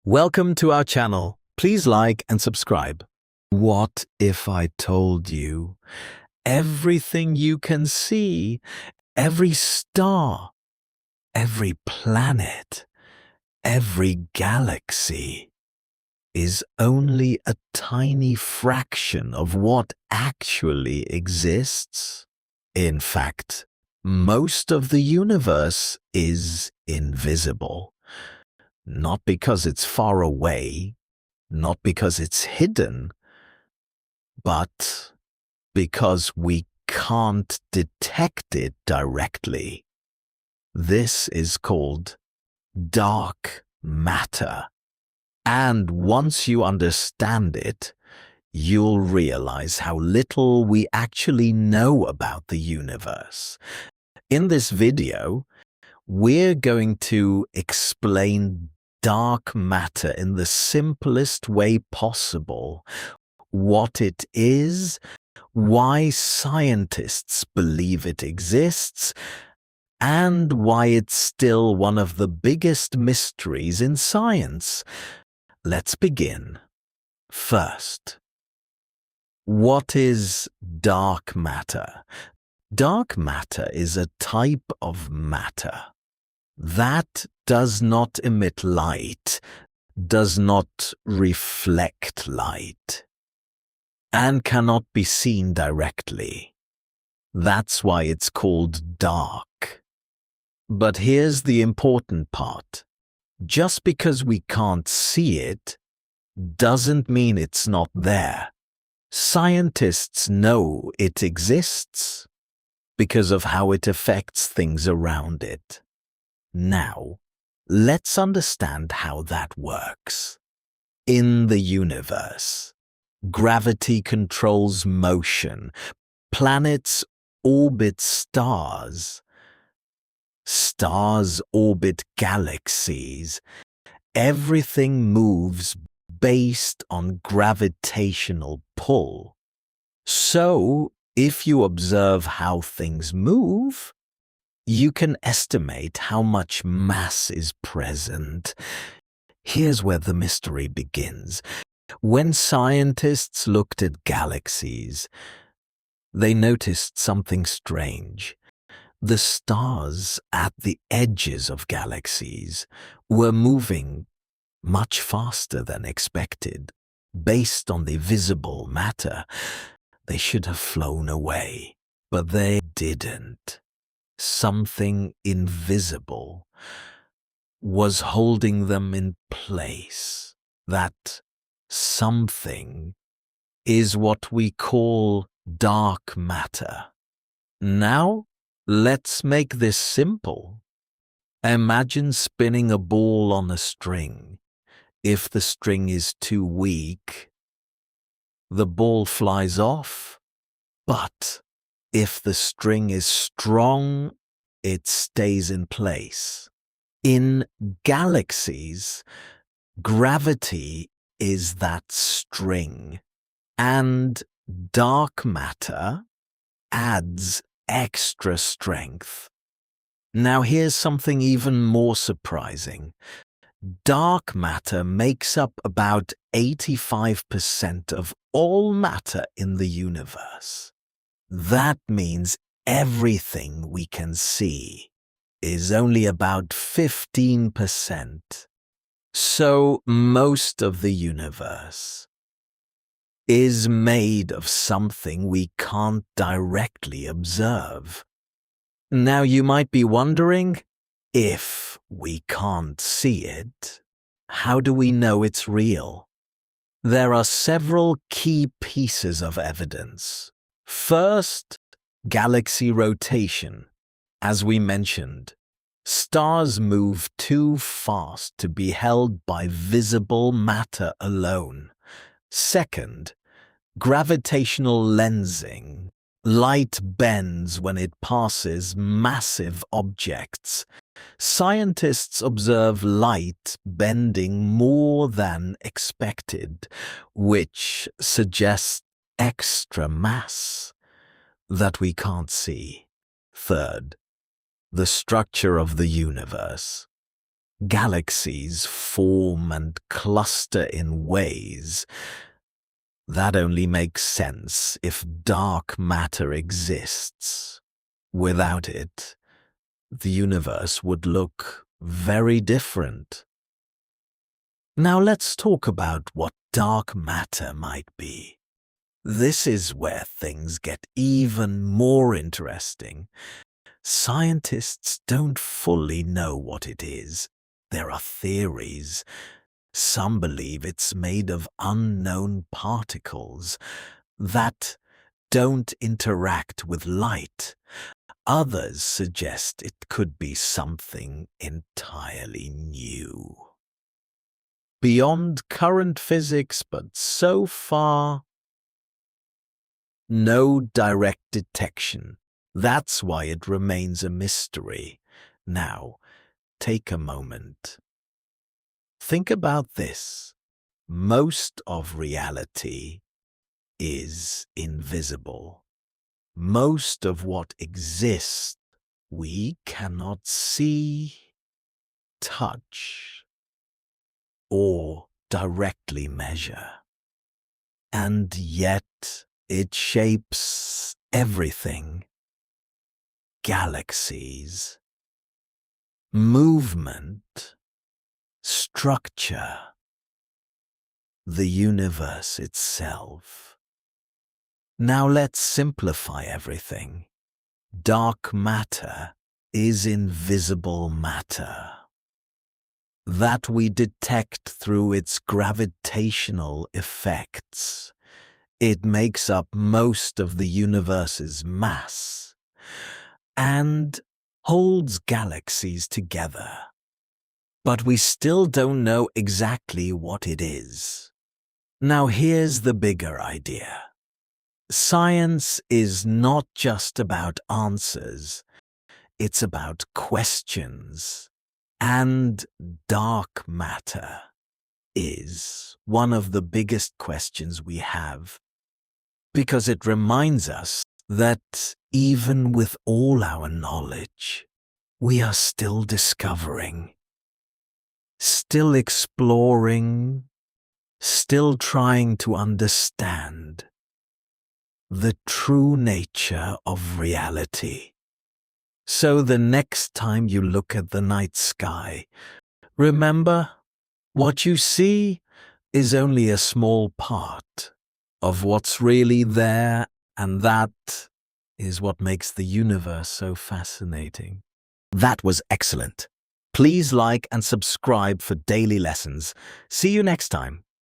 Welcome to our channel. Please like and subscribe. What if I told you everything you can see, every star, every planet, every galaxy is only a tiny fraction of what actually exists? In fact, most of the universe is invisible. Not because it's far away, not because it's hidden, but because we can't detect it directly. This is called dark matter. And once you understand it, you'll realize how little we actually know about the universe. In this video, we're going to explain dark matter in the simplest way possible, what it is, why scientists believe it exists, and why it's still one of the biggest mysteries in science. Let's begin. First, what is dark matter? Dark matter is a type of matter that does not emit light, does not reflect light, and cannot be seen directly. That's why it's called dark. But here's the important part. Just because we can't see it doesn't mean it's not there. Scientists know it exists because of how it affects things around it. Now, let's understand how that works. In the universe, gravity controls motion. Planets orbit stars. Stars orbit galaxies. Everything moves based on gravitational pull. So, if you observe how things move, you can estimate how much mass is present. Here's where the mystery begins. When scientists looked at galaxies, they noticed something strange. The stars at the edges of galaxies were moving much faster than expected. Based on the visible matter, they should have flown away, but they didn't. Something invisible was holding them in place. That something is what we call dark matter. Now, let's make this simple. Imagine spinning a ball on a string. If the string is too weak, the ball flies off. But if the string is strong, it stays in place. In galaxies, gravity is that string, and dark matter adds extra strength. Now here's something even more surprising. Dark matter makes up about 85% of all matter in the universe. That means everything we can see is only about 15%. So most of the universe is made of something we can't directly observe. Now you might be wondering, if we can't see it, how do we know it's real? There are several key pieces of evidence. First, galaxy rotation. As we mentioned, stars move too fast to be held by visible matter alone. Second, gravitational lensing. Light bends when it passes massive objects. Scientists observe light bending more than expected, which suggests extra mass that we can't see. Third, the structure of the universe. Galaxies form and cluster in ways that only make sense if dark matter exists. Without it, the universe would look very different. Now let's talk about what dark matter might be. This is where things get even more interesting. Scientists don't fully know what it is. There are theories. Some believe it's made of unknown particles that don't interact with light. Others suggest it could be something entirely new, beyond current physics, but so far, no direct detection. That's why it remains a mystery. Now, take a moment. Think about this. Most of reality is invisible. Most of what exists we cannot see, touch, or directly measure. And yet it shapes everything. Galaxies, movement, structure, the universe itself. Now let's simplify everything. Dark matter is invisible matter that we detect through its gravitational effects. It makes up most of the universe's mass and holds galaxies together. But we still don't know exactly what it is. Now here's the bigger idea. Science is not just about answers, it's about questions. And dark matter is one of the biggest questions we have, because it reminds us that even with all our knowledge, we are still discovering, still exploring, still trying to understand the true nature of reality. So the next time you look at the night sky, remember, what you see is only a small part of what's really there, and that is what makes the universe so fascinating. That was excellent. Please like and subscribe for daily lessons. See you next time.